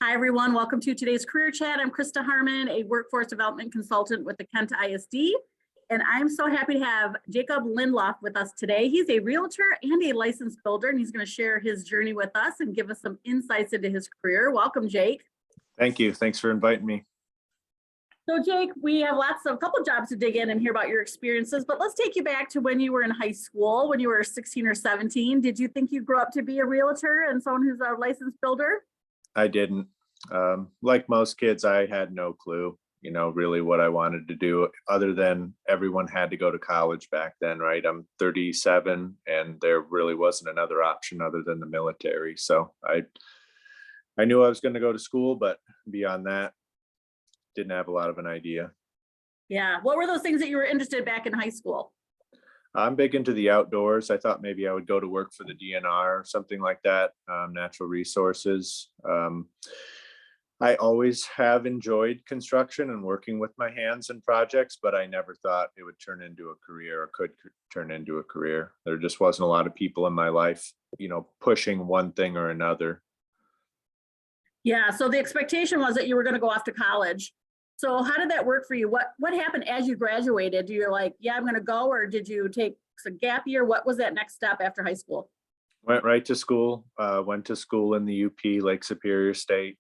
Hi, everyone. Welcome to today's Career Chat. I'm Krista Harmon, a workforce development consultant with the Kent ISD, and I'm so happy to have Jacob Lindloff with us today. He's a realtor and a licensed builder, and he's going to share his journey with us and give us some insights into his career. Welcome, Jake. Thank you. Thanks for inviting me. So, Jake, we have a couple jobs to dig in and hear about your experiences, but let's take you back to when you were in high school, when you were 16 or 17. Did you think you'd grow up to be a realtor and someone who's a licensed builder? I didn't. Like most kids, I had no clue, really what I wanted to do other than everyone had to go to college back then, right? I'm 37 and there really wasn't another option other than the military. So I knew I was going to go to school, but beyond that, didn't have a lot of an idea. Yeah. What were those things that you were interested in back in high school? I'm big into the outdoors. I thought maybe I would go to work for the DNR or something like that, natural resources. I always have enjoyed construction and working with my hands and projects, but I never thought it would turn into a career or could turn into a career. There just wasn't a lot of people in my life, pushing one thing or another. Yeah. So the expectation was that you were going to go off to college. So how did that work for you? What happened as you graduated? You're like, yeah, I'm going to go, or did you take a gap year? What was that next step after high school? Went right to school, went to school in the UP, Lake Superior State.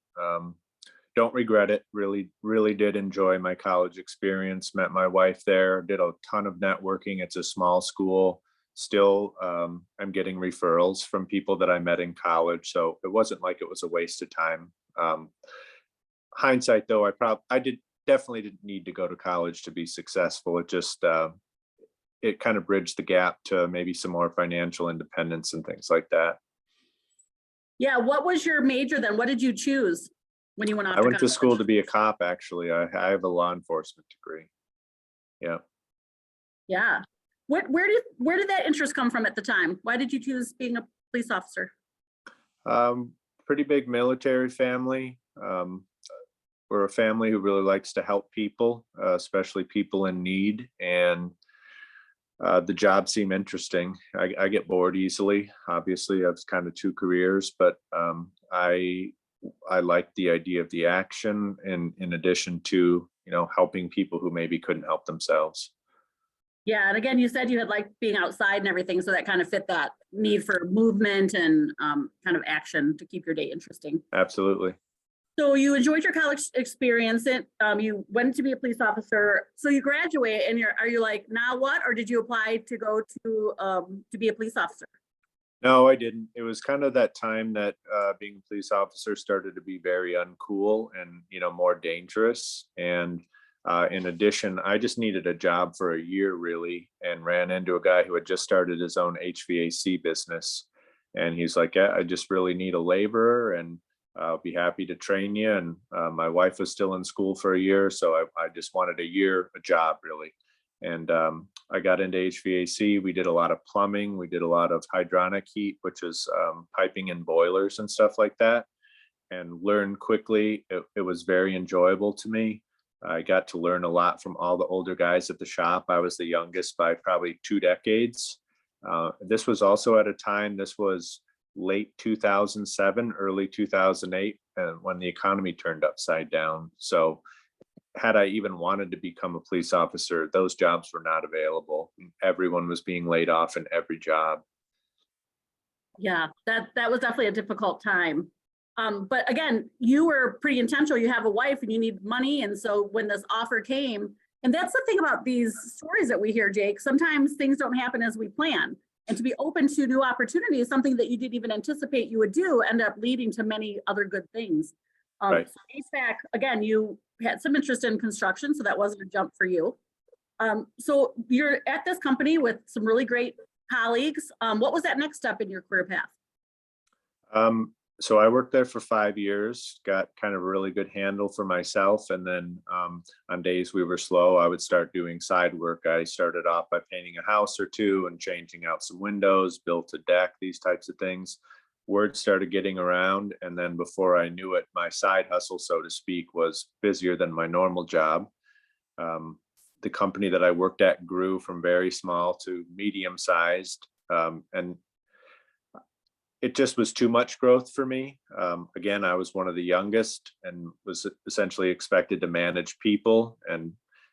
Don't regret it. Really did enjoy my college experience. Met my wife there, did a ton of networking. It's a small school. Still, I'm getting referrals from people that I met in college. So it wasn't like it was a waste of time. Hindsight though, I definitely didn't need to go to college to be successful. It just, it kind of bridged the gap to maybe some more financial independence and things like that. Yeah. What was your major then? What did you choose when you went off? I went to school to be a cop, actually. I have a law enforcement degree. Yeah. Yeah. Where did that interest come from at the time? Why did you choose being a police officer? Pretty big military family. We're a family who really likes to help people, especially people in need. And the job seemed interesting. I get bored easily. Obviously, I have kind of two careers, but I like the idea of the action, and in addition to helping people who maybe couldn't help themselves. Yeah, and again, you said you had liked being outside and everything, so that kind of fit that need for movement and kind of action to keep your day interesting. Absolutely. So you enjoyed your college experience. You went to be a police officer. So you graduate, and are you like, now what? Or did you apply to go to be a police officer? No, I didn't. It was kind of that time that being a police officer started to be very uncool and more dangerous. And in addition, I just needed a job for a year really, and ran into a guy who had just started his own HVAC business. And he's like, yeah, I just really need a laborer, and I'll be happy to train you. And my wife was still in school for a year, so I just wanted a job really. And I got into HVAC. We did a lot of plumbing. We did a lot of hydronic heat, which is piping and boilers and stuff like that, and learned quickly. It was very enjoyable to me. I got to learn a lot from all the older guys at the shop. I was the youngest by probably 2 decades. This was also at a time, this was late 2007, early 2008, and when the economy turned upside down. So had I even wanted to become a police officer, those jobs were not available. Everyone was being laid off in every job. Yeah, that was definitely a difficult time. But again, you were pretty intentional. You have a wife and you need money. And so when this offer came, and that's the thing about these stories that we hear, Jake, sometimes things don't happen as we plan. And to be open to new opportunities, something that you didn't even anticipate you would do, end up leading to many other good things. Right. So HVAC, again, you had some interest in construction, so that wasn't a jump for you. So you're at this company with some really great colleagues. What was that next step in your career path? So I worked there for 5 years, got kind of a really good handle for myself. And then on days we were slow, I would start doing side work. I started off by painting a house or two and changing out some windows, built a deck, these types of things. Word started getting around. And then before I knew it, my side hustle, so to speak, was busier than my normal job. The company that I worked at grew from very small to medium sized. And it just was too much growth for me. Again, I was one of the youngest and was essentially expected to manage people. And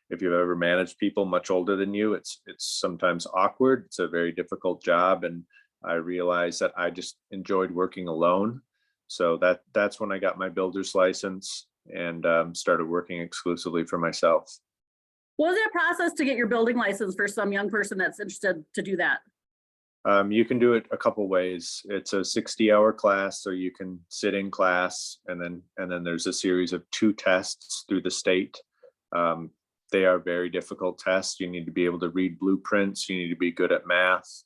if you've ever managed people much older than you, it's sometimes awkward. It's a very difficult job. And I realized that I just enjoyed working alone. So that's when I got my builder's license and started working exclusively for myself. What was that process to get your building license for some young person that's interested to do that? You can do it a couple ways. It's a 60-hour class, so you can sit in class, and then there's a series of 2 tests through the state. They are very difficult tests. You need to be able to read blueprints. You need to be good at math.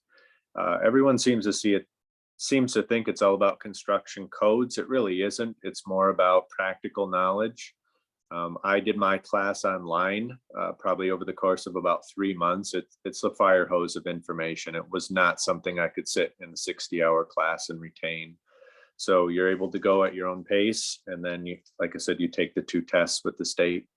Everyone seems to think it's all about construction codes. It really isn't. It's more about practical knowledge. I did my class online, probably over the course of about 3 months. It's a fire hose of information. It was not something I could sit in a 60-hour class and retain. So you're able to go at your own pace. And then you, like I said, you take the 2 tests with the state.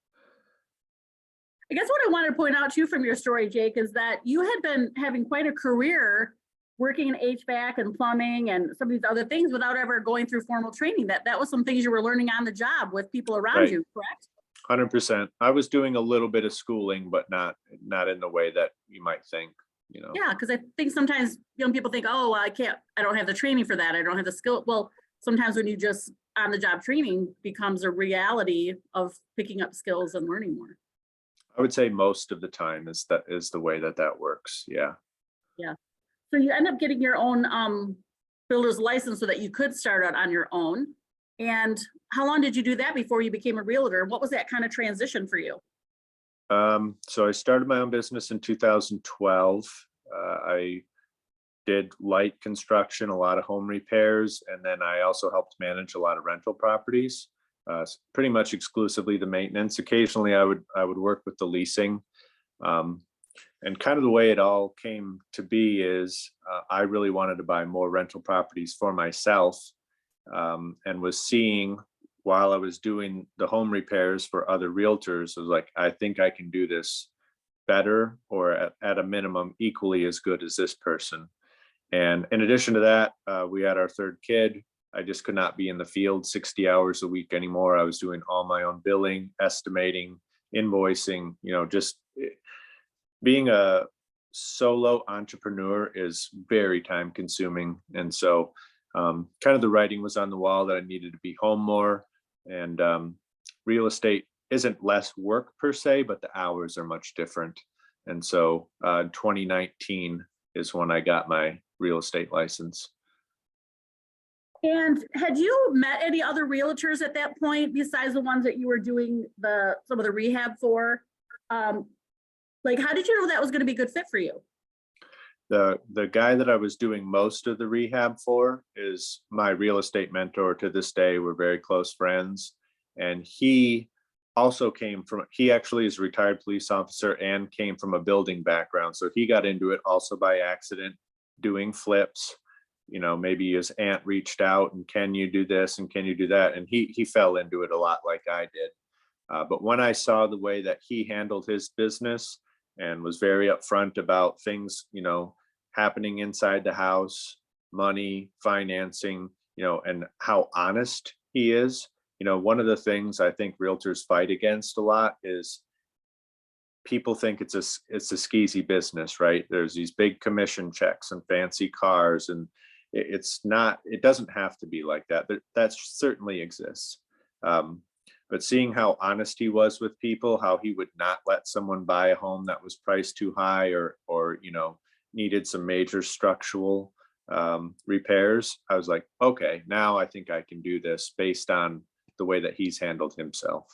I guess what I wanted to point out too from your story, Jake, is that you had been having quite a career working in HVAC and plumbing and some of these other things without ever going through formal training. That was some things you were learning on the job with people around Right. you, correct? 100%. I was doing a little bit of schooling, but not in the way that you might think, you know. Yeah, because I think sometimes young people think, oh, well, I don't have the training for that. I don't have the skill. Well, sometimes when you just on the job training becomes a reality of picking up skills and learning more. I would say most of the time is the way that works. Yeah. Yeah. So you end up getting your own builder's license so that you could start out on your own. And how long did you do that before you became a realtor? What was that kind of transition for you? So I started my own business in 2012. I did light construction, a lot of home repairs, and then I also helped manage a lot of rental properties. Pretty much exclusively the maintenance. Occasionally I would work with the leasing. And kind of the way it all came to be is I really wanted to buy more rental properties for myself, and was seeing while I was doing the home repairs for other realtors, I was like, I think I can do this better, or at a minimum equally as good as this person. And in addition to that, we had our 3rd kid. I just could not be in the field 60 hours a week anymore. I was doing all my own billing, estimating, invoicing, just being a solo entrepreneur is very time consuming. And so kind of the writing was on the wall that I needed to be home more. And real estate isn't less work per se, but the hours are much different. And so 2019 is when I got my real estate license. And had you met any other realtors at that point besides the ones that you were doing some of the rehab for? Like, how did you know that was going to be a good fit for you? The guy that I was doing most of the rehab for is my real estate mentor to this day. We're very close friends. And he actually is a retired police officer and came from a building background. So he got into it also by accident, doing flips. Maybe his aunt reached out and can you do this and can you do that? And he fell into it a lot like I did. But when I saw the way that he handled his business and was very upfront about things, happening inside the house, money, financing, and how honest he is. One of the things I think realtors fight against a lot is people think it's a skeezy business, right? There's these big commission checks and fancy cars, and it's not, it doesn't have to be like that. That certainly exists. But seeing how honest he was with people, how he would not let someone buy a home that was priced too high or needed some major structural repairs, I was like, okay, now I think I can do this based on the way that he's handled himself.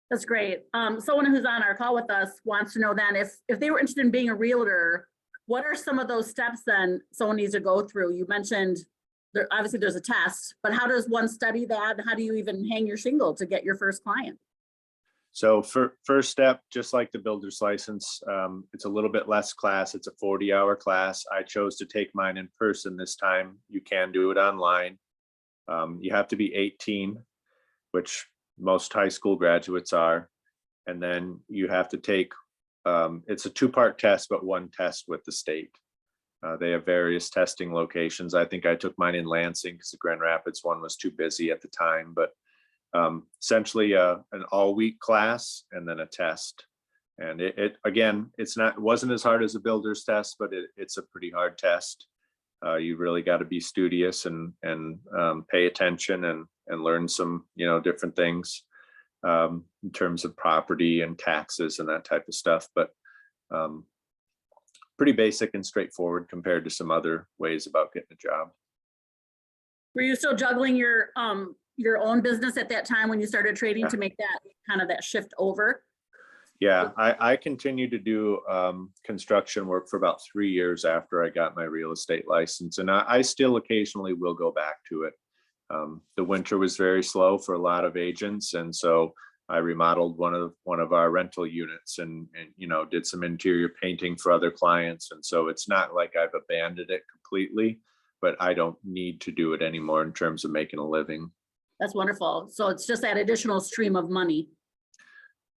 That's great. Someone who's on our call with us wants to know then if they were interested in being a realtor, what are some of those steps then someone needs to go through? You mentioned obviously there's a test, but how does one study that? How do you even hang your shingle to get your first client? So first step, just like the builder's license, it's a little bit less class. It's a 40-hour class. I chose to take mine in person this time. You can do it online. You have to be 18, which most high school graduates are. And then you have to take, it's a 2-part test, but 1 test with the state. They have various testing locations. I think I took mine in Lansing because the Grand Rapids one was too busy at the time, but essentially an all-week class and then a test. And it again, it wasn't as hard as a builder's test, but it's a pretty hard test. You really got to be studious and pay attention and learn some, different things in terms of property and taxes and that type of stuff. But pretty basic and straightforward compared to some other ways about getting a job. Were you still juggling your own business at that time when you started trading to make that kind of that shift over? Yeah, I continued to do construction work for about 3 years after I got my real estate license, and I still occasionally will go back to it. The winter was very slow for a lot of agents, and so I remodeled one of our rental units and did some interior painting for other clients, and so it's not like I've abandoned it completely, but I don't need to do it anymore in terms of making a living. That's wonderful. So it's just that additional stream of money.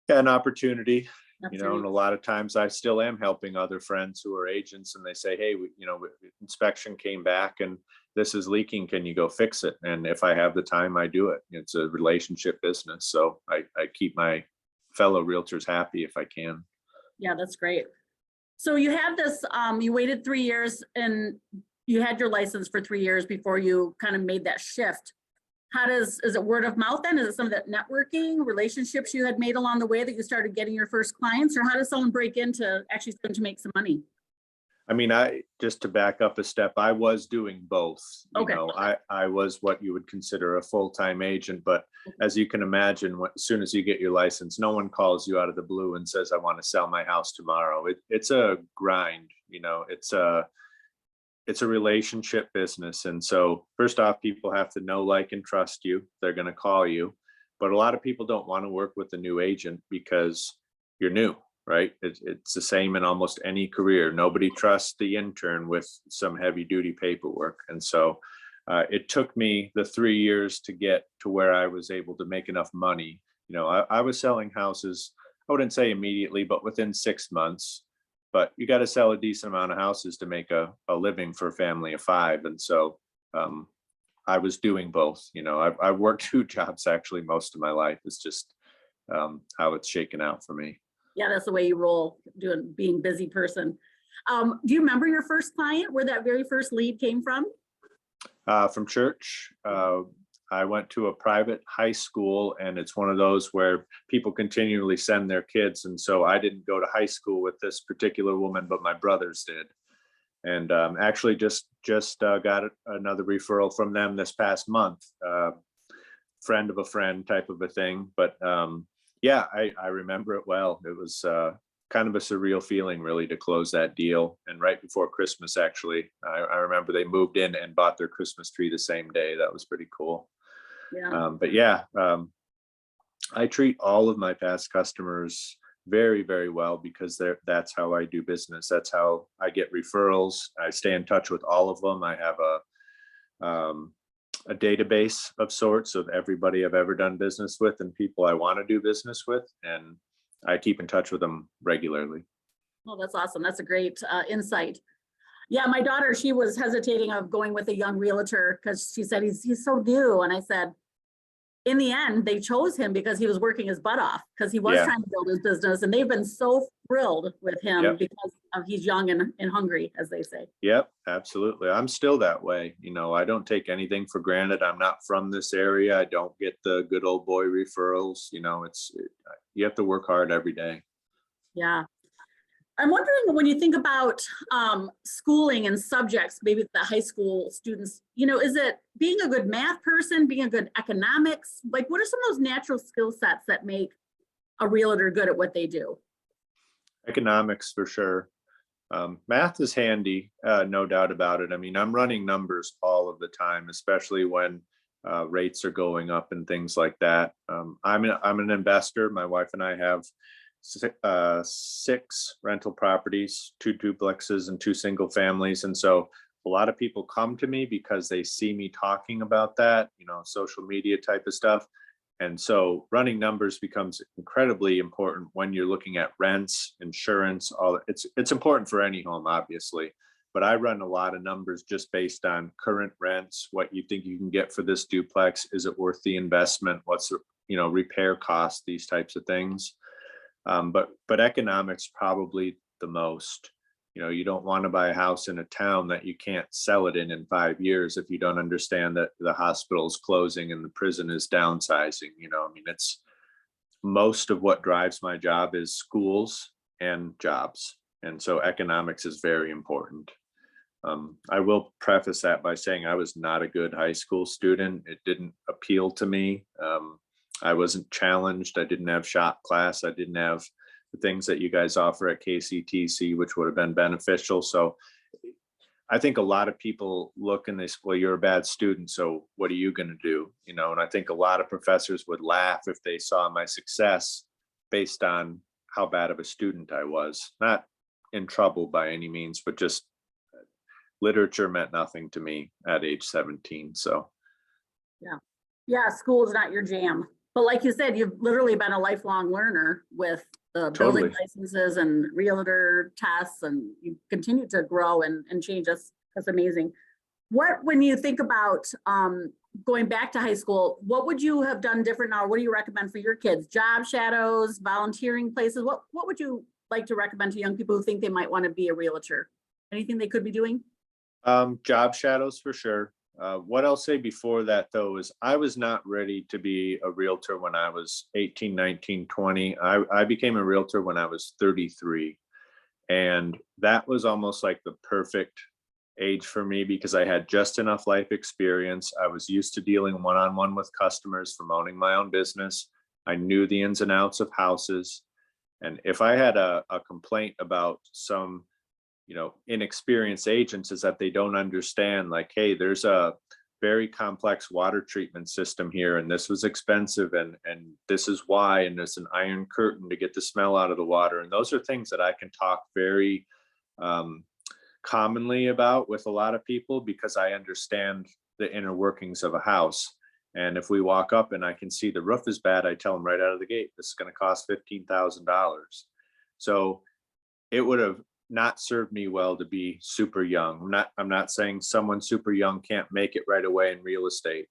Yeah, an opportunity, That's and a right. lot of times I still am helping other friends who are agents and they say, hey, inspection came back and this is leaking. Can you go fix it? And if I have the time, I do it. It's a relationship business. So I keep my fellow realtors happy if I can. Yeah, that's great. So you had this, you waited 3 years and you had your license for 3 years before you kind of made that shift. Is it word of mouth then? Is it some of that networking relationships you had made along the way that you started getting your first clients, or how does someone break into actually starting to make some money? I mean, just to back up a step, I was doing both. Okay. I was what you would consider a full-time agent, but as you can imagine, as soon as you get your license, no one calls you out of the blue and says, I want to sell my house tomorrow. It's a grind, it's a relationship business. And so first off, people have to know, like, and trust you. They're going to call you, but a lot of people don't want to work with a new agent because you're new. Right? It's the same in almost any career. Nobody trusts the intern with some heavy duty paperwork. And so it took me the 3 years to get to where I was able to make enough money. I was selling houses, I wouldn't say immediately, but within 6 months. But you got to sell a decent amount of houses to make a living for a family of 5. And so I was doing both. I've worked 2 jobs actually most of my life. It's just how it's shaken out for me. Yeah, that's the way you roll, being a busy person. Do you remember your first client, where that very first lead came from? From church. I went to a private high school, and it's one of those where people continually send their kids. And so I didn't go to high school with this particular woman, but my brothers did. And actually just got another referral from them this past month. Friend of a friend type of a thing. But yeah, I remember it well. It was kind of a surreal feeling, really, to close that deal. And right before Christmas, actually, I remember they moved in and bought their Christmas tree the same day. That was pretty cool. Yeah. But yeah, I treat all of my past customers very, very well because that's how I do business. That's how I get referrals. I stay in touch with all of them. I have a database of sorts of everybody I've ever done business with and people I want to do business with. And I keep in touch with them regularly. Oh, that's awesome. That's a great insight. Yeah, my daughter, she was hesitating of going with a young realtor because she said he's so new. And I said, in the end, they chose him because he was working his butt off, because he was trying to build his business, and they've been so thrilled with him because he's young and hungry, as they say. Yep, absolutely. I'm still that way. I don't take anything for granted. I'm not from this area. I don't get the good old boy referrals. You have to work hard every day. Yeah. I'm wondering, when you think about schooling and subjects, maybe the high school students, is it being a good math person, being a good economics? Like, what are some of those natural skill sets that make a realtor good at what they do? Economics, for sure. Math is handy, no doubt about it. I mean, I'm running numbers all of the time, especially when rates are going up and things like that. I'm an investor. My wife and I have 6 rental properties, 2 duplexes and 2 single families. And so a lot of people come to me because they see me talking about that, social media type of stuff. And so running numbers becomes incredibly important when you're looking at rents, insurance, all. It's important for any home, obviously, but I run a lot of numbers just based on current rents, what you think you can get for this duplex. Is it worth the investment? What's the, repair cost, these types of things. But economics probably the most. You don't want to buy a house in a town that you can't sell it in 5 years if you don't understand that the hospital is closing and the prison is downsizing. It's most of what drives my job is schools and jobs. And so economics is very important. I will preface that by saying I was not a good high school student. It didn't appeal to me. I wasn't challenged. I didn't have shop class. I didn't have the things that you guys offer at KCTC, which would have been beneficial. So I think a lot of people look and they say, well, you're a bad student, so what are you going to do? And I think a lot of professors would laugh if they saw my success based on how bad of a student I was. Not in trouble by any means, but just literature meant nothing to me at age 17. So Yeah, school is not your jam. But like you said, you've literally been a lifelong learner with the building Totally. licenses and realtor tests, and you continue to grow and change us. That's amazing. When you think about going back to high school, what would you have done different now? What do you recommend for your kids? Job shadows, volunteering places? What would you like to recommend to young people who think they might want to be a realtor? Anything they could be doing? Job shadows for sure. What I'll say before that though is I was not ready to be a realtor when I was 18, 19, 20. I became a realtor when I was 33. And that was almost like the perfect age for me because I had just enough life experience. I was used to dealing one-on-one with customers from owning my own business. I knew the ins and outs of houses. And if I had a complaint about some inexperienced agents, is that they don't understand, like, hey, there's a very complex water treatment system here and this was expensive and this is why, and there's an iron curtain to get the smell out of the water. And those are things that I can talk very commonly about with a lot of people because I understand the inner workings of a house. And if we walk up and I can see the roof is bad, I tell them right out of the gate, this is going to cost $15,000. So it would have not served me well to be super young. I'm not saying someone super young can't make it right away in real estate,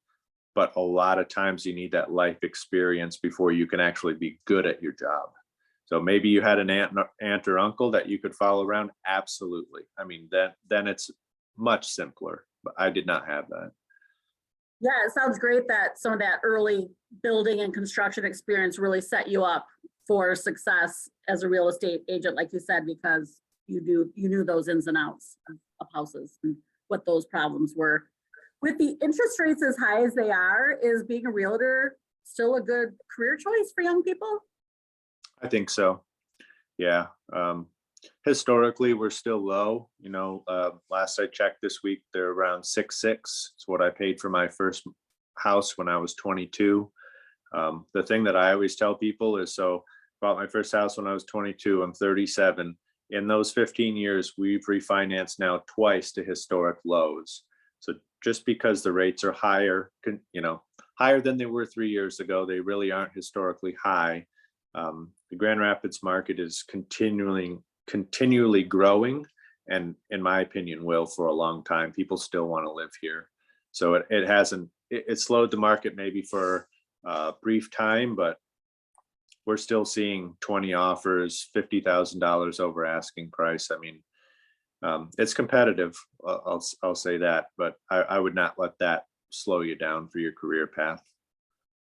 but a lot of times you need that life experience before you can actually be good at your job. So maybe you had an aunt or uncle that you could follow around. Absolutely. I mean, then it's much simpler, but I did not have that. Yeah, it sounds great that some of that early building and construction experience really set you up for success as a real estate agent, like you said, because you knew those ins and outs of houses and what those problems were. With the interest rates as high as they are, is being a realtor still a good career choice for young people? I think so. Yeah. Historically, we're still low. Last I checked this week, they're around 6.6. It's what I paid for my first house when I was 22. The thing that I always tell people is, so bought my first house when I was 22. I'm 37. In those 15 years, we've refinanced now twice to historic lows. So just because the rates are higher, higher than they were 3 years ago, they really aren't historically high. The Grand Rapids market is continually growing, and in my opinion, will for a long time. People still want to live here. So it slowed the market maybe for a brief time, but we're still seeing 20 offers, $50,000 over asking price. I mean, it's competitive. I'll say that, but I would not let that slow you down for your career path.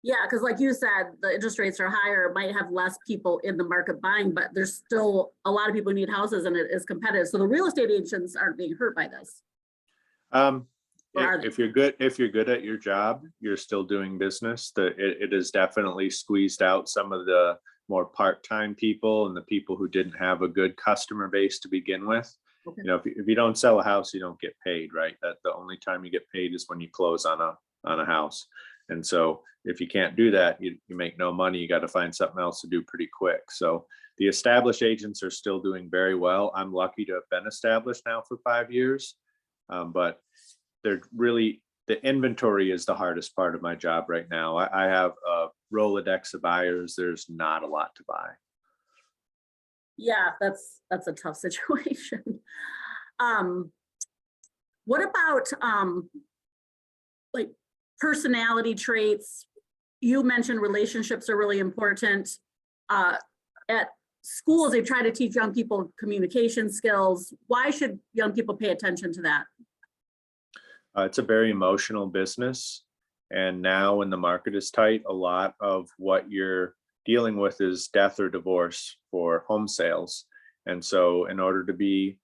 Yeah, because like you said, the interest rates are higher, might have less people in the market buying, but there's still a lot of people who need houses and it is competitive. So the real estate agents aren't being hurt by this. If you're good at your job, you're still doing business. It has definitely squeezed out some of the more part-time people and the people who didn't have a good customer base to begin with. Okay. If you don't sell a house, you don't get paid, right? That the only time you get paid is when you close on a house. And so if you can't do that, you make no money. You got to find something else to do pretty quick. So the established agents are still doing very well. I'm lucky to have been established now for 5 years, but they're really, the inventory is the hardest part of my job right now. I have a Rolodex of buyers. There's not a lot to buy. Yeah, that's a tough situation. What about like personality traits? You mentioned relationships are really important. At schools, they try to teach young people communication skills. Why should young people pay attention to that? It's a very emotional business. And now when the market is tight, a lot of what you're dealing with is death or divorce for home sales. And so in order to be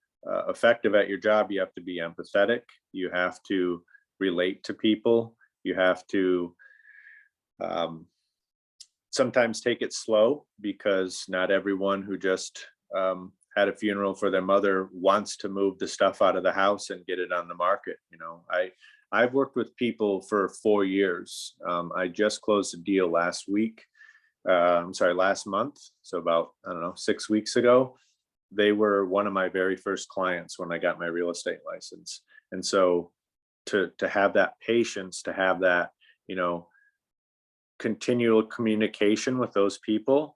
effective at your job, you have to be empathetic. You have to relate to people. You have to sometimes take it slow, because not everyone who just had a funeral for their mother wants to move the stuff out of the house and get it on the market. I've worked with people for 4 years. I just closed a deal last month. So about, I don't know, 6 weeks ago. They were one of my very first clients when I got my real estate license. And so to have that patience, to have that, continual communication with those people,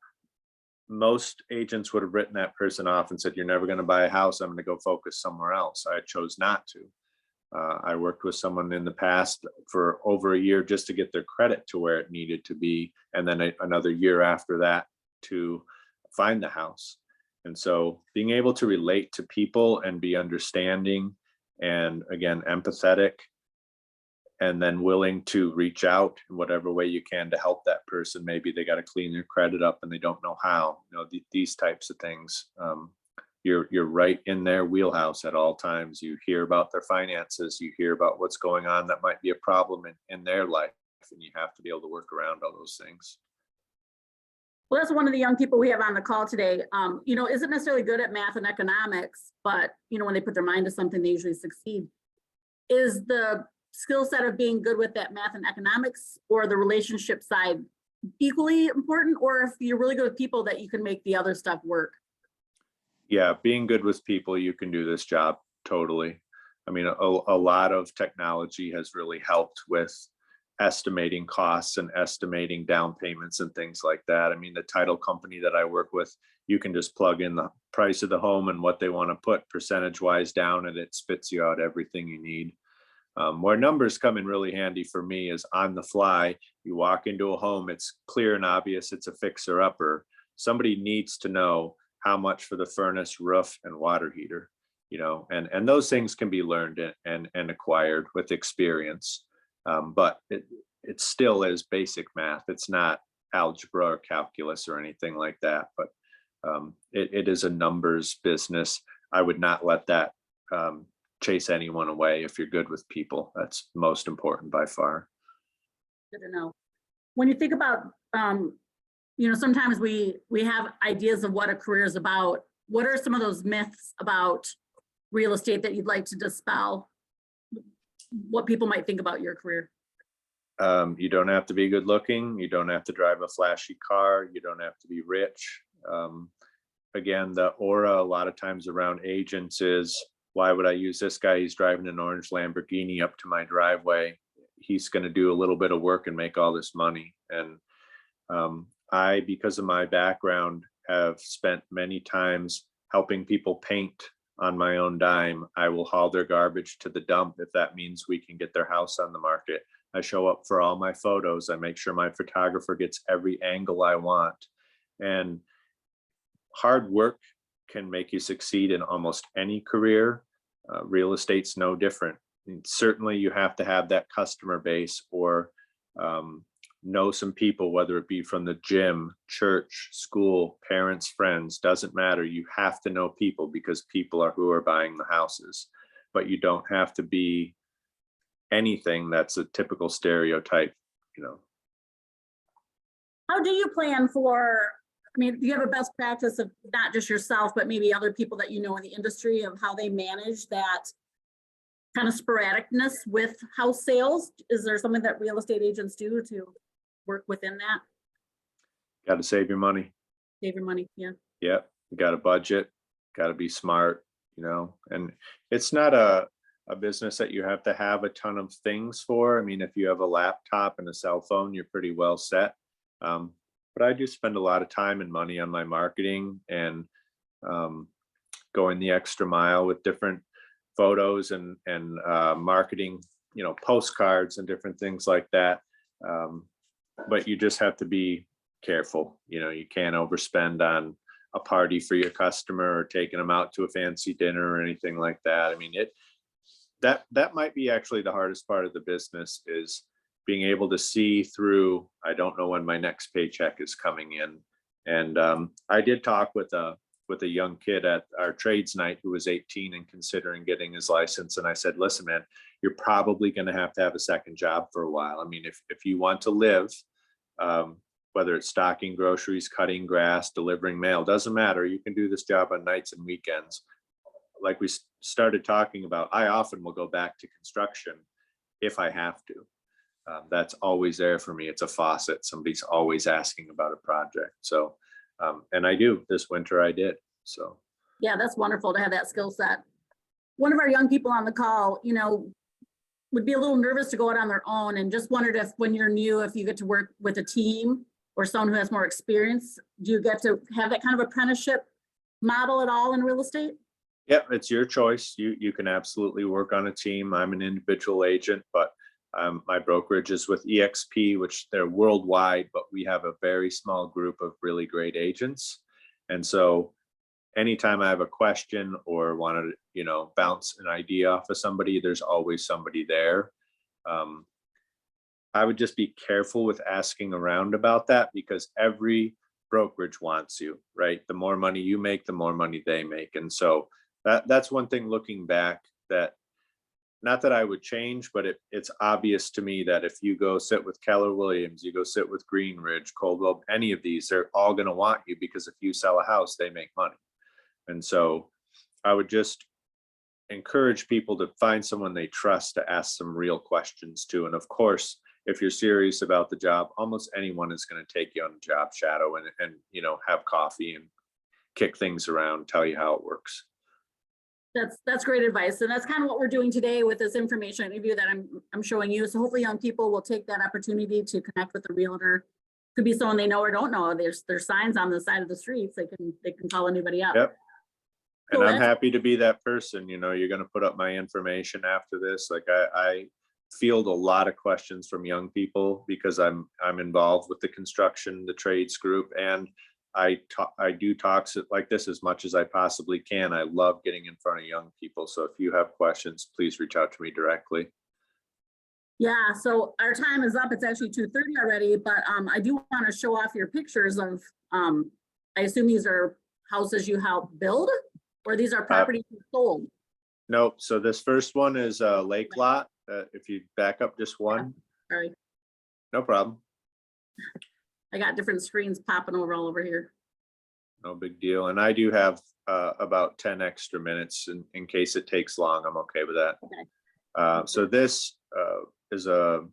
most agents would have written that person off and said, "You're never going to buy a house. I'm going to go focus somewhere else." I chose not to. I worked with someone in the past for over a year just to get their credit to where it needed to be, and then another year after that to find the house. And so being able to relate to people and be understanding and, again, empathetic, and then willing to reach out in whatever way you can to help that person. Maybe they got to clean their credit up and they don't know how. These types of things. You're right in their wheelhouse at all times. You hear about their finances. You hear about what's going on that might be a problem in their life, and you have to be able to work around all those things. Well, that's one of the young people we have on the call today. Isn't necessarily good at math and economics, but when they put their mind to something, they usually succeed. Is the skill set of being good with that math and economics or the relationship side equally important, or if you're really good with people, that you can make the other stuff work? Yeah, being good with people, you can do this job totally. I mean, a lot of technology has really helped with estimating costs and estimating down payments and things like that. I mean, the title company that I work with, you can just plug in the price of the home and what they want to put percentage wise down, and it spits you out everything you need. Where numbers come in really handy for me is on the fly. You walk into a home, it's clear and obvious it's a fixer upper. Somebody needs to know how much for the furnace, roof, and water heater, and those things can be learned and acquired with experience. But it still is basic math. It's not algebra or calculus or anything like that, but it is a numbers business. I would not let that chase anyone away. If you're good with people, that's most important by far. Good to know. When you think about, sometimes we have ideas of what a career is about. What are some of those myths about real estate that you'd like to dispel? What people might think about your career? You don't have to be good looking. You don't have to drive a flashy car. You don't have to be rich. Again, the aura a lot of times around agents is, why would I use this guy? He's driving an orange Lamborghini up to my driveway. He's going to do a little bit of work and make all this money. And I, because of my background, have spent many times helping people paint on my own dime. I will haul their garbage to the dump if that means we can get their house on the market. I show up for all my photos. I make sure my photographer gets every angle I want. And hard work can make you succeed in almost any career. Real estate's no different. And certainly you have to have that customer base, or know some people, whether it be from the gym, church, school, parents, friends, doesn't matter. You have to know people, because people are who are buying the houses. But you don't have to be anything that's a typical stereotype. How do you plan for, do you have a best practice of not just yourself, but maybe other people that in the industry, of how they manage that kind of sporadicness with house sales? Is there something that real estate agents do to work within that? Got to save your money. Save your money, yeah. Yep. You got to budget, got to be smart, and it's not a business that you have to have a ton of things for. I mean, if you have a laptop and a cell phone, you're pretty well set. But I do spend a lot of time and money on my marketing and going the extra mile with different photos and marketing, postcards and different things like that. But you just have to be careful. You can't overspend on a party for your customer or taking them out to a fancy dinner or anything like that. I mean, that might be actually the hardest part of the business, is being able to see through, I don't know when my next paycheck is coming in. And I did talk with a young kid at our trades night who was 18 and considering getting his license. And I said, listen, man, you're probably going to have a second job for a while. I mean, if you want to live, whether it's stocking groceries, cutting grass, delivering mail, doesn't matter. You can do this job on nights and weekends. Like we started talking about, I often will go back to construction if I have to. That's always there for me. It's a faucet. Somebody's always asking about a project. So, and I do. This winter I did. So. Yeah, that's wonderful to have that skill set. One of our young people on the call, would be a little nervous to go out on their own, and just wondered if, when you're new, if you get to work with a team or someone who has more experience, do you get to have that kind of apprenticeship model at all in real estate? Yep, it's your choice. You can absolutely work on a team. I'm an individual agent, but my brokerage is with EXP, which they're worldwide, but we have a very small group of really great agents. And so anytime I have a question or want to, bounce an idea off of somebody, there's always somebody there. I would just be careful with asking around about that, because every brokerage wants you, right? The more money you make, the more money they make. And so that's one thing looking back, that not that I would change, but it's obvious to me that if you go sit with Keller Williams, you go sit with Greenridge, Coldwell, any of these, they're all going to want you, because if you sell a house, they make money. And so I would just encourage people to find someone they trust to ask some real questions to. And of course, if you're serious about the job, almost anyone is going to take you on a job shadow and have coffee and kick things around, tell you how it works. That's great advice. And that's kind of what we're doing today with this information interview that I'm showing you. So hopefully young people will take that opportunity to connect with a realtor. Could be someone they know or don't know. There's signs on the side of the streets. They can call anybody up. Yep. And So I'm happy to be that person. You're going to put up my information after this. Like I field a lot of questions from young people, because I'm involved with the construction, the trades group, and I do talks like this as much as I possibly can. I love getting in front of young people. So if you have questions, please reach out to me directly. Yeah, so our time is up. It's actually 2:30 already, but I do want to show off your pictures of, I assume these are houses you help build, or these are properties you sold? Nope. So this first one is a lake lot. If you back up just one. Sorry, No problem. I got different screens popping over all over here. No big deal. And I do have about 10 extra minutes in case it takes long. I'm okay with that. Okay. So this is a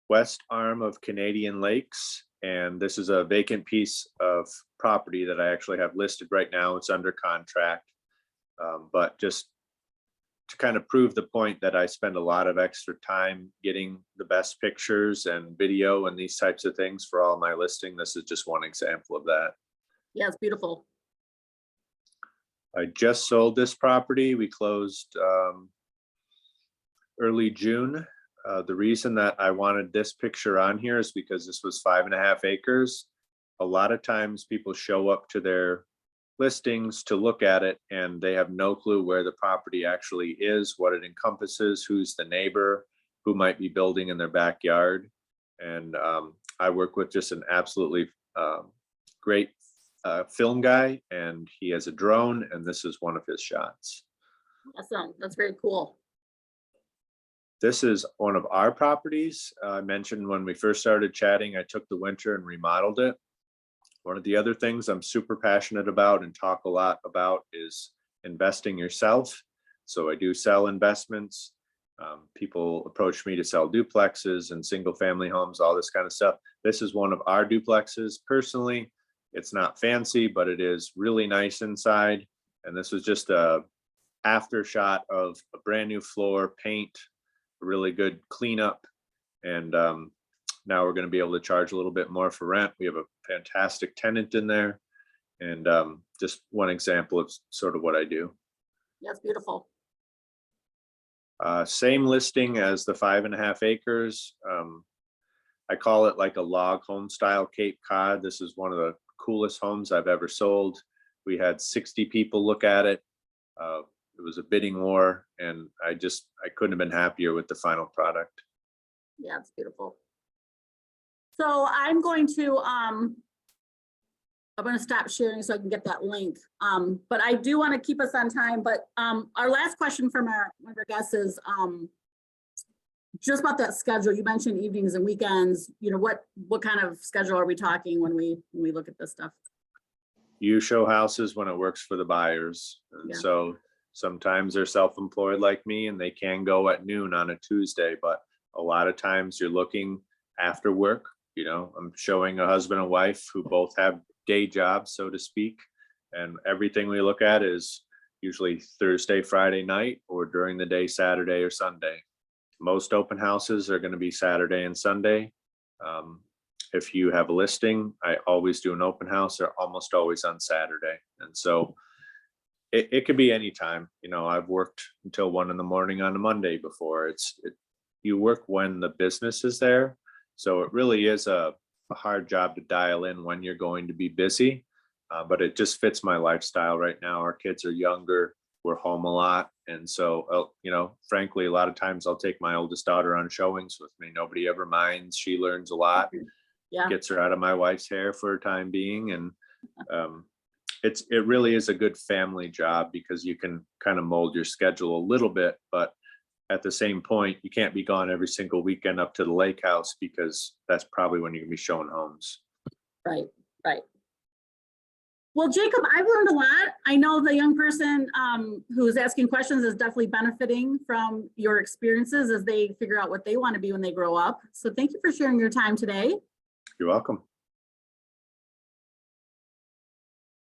west arm of Canadian Lakes, and this is a vacant piece of property that I actually have listed right now. It's under contract, but just to kind of prove the point that I spend a lot of extra time getting the best pictures and video and these types of things for all my listing. This is just one example of that. Yeah, it's beautiful. I just sold this property. We closed early June. The reason that I wanted this picture on here is because this was 5.5 acres. A lot of times people show up to their listings to look at it and they have no clue where the property actually is, what it encompasses, who's the neighbor, who might be building in their backyard. And I work with just an absolutely great film guy, and he has a drone, and this is one of his shots. Awesome. That's very cool. This is one of our properties. I mentioned when we first started chatting, I took the winter and remodeled it. One of the other things I'm super passionate about and talk a lot about is investing yourself. So I do sell investments. People approach me to sell duplexes and single family homes, all this kind of stuff. This is one of our duplexes. Personally, it's not fancy, but it is really nice inside. And this was just a after shot of a brand new floor, paint, really good cleanup. And now we're going to be able to charge a little bit more for rent. We have a fantastic tenant in there. And just one example of sort of what I do. That's beautiful. Same listing as the 5.5 acres. I call it like a log home style Cape Cod. This is one of the coolest homes I've ever sold. We had 60 people look at it. It was a bidding war, and I couldn't have been happier with the final product. Yeah, it's beautiful. So I'm going to stop sharing so I can get that link. But I do want to keep us on time. But our last question from one of our guests is just about that schedule. You mentioned evenings and weekends. You know, what kind of schedule are we talking when we look at this stuff? You show houses when it works for the buyers. And Yeah. so sometimes they're self-employed like me and they can go at noon on a Tuesday, but a lot of times you're looking after work. You know, I'm showing a husband and wife who both have day jobs, so to speak. And everything we look at is usually Thursday, Friday night, or during the day, Saturday or Sunday. Most open houses are going to be Saturday and Sunday. If you have a listing, I always do an open house. They're almost always on Saturday. And so it could be any time. You know, I've worked until 1 a.m. on a Monday before. You work when the business is there. So it really is a hard job to dial in when you're going to be busy. But it just fits my lifestyle right now. Our kids are younger. We're home a lot. And so, you know, frankly, a lot of times I'll take my oldest daughter on showings with me. Nobody ever minds. She learns a lot. Yeah. Gets her out of my wife's hair for a time being. And it really is a good family job because you can kind of mold your schedule a little bit, but at the same point, you can't be gone every single weekend up to the lake house because that's probably when you're gonna be showing homes. Right, right. Well, Jacob, I've learned a lot. I know the young person who is asking questions is definitely benefiting from your experiences as they figure out what they want to be when they grow up. So thank you for sharing your time today. You're welcome.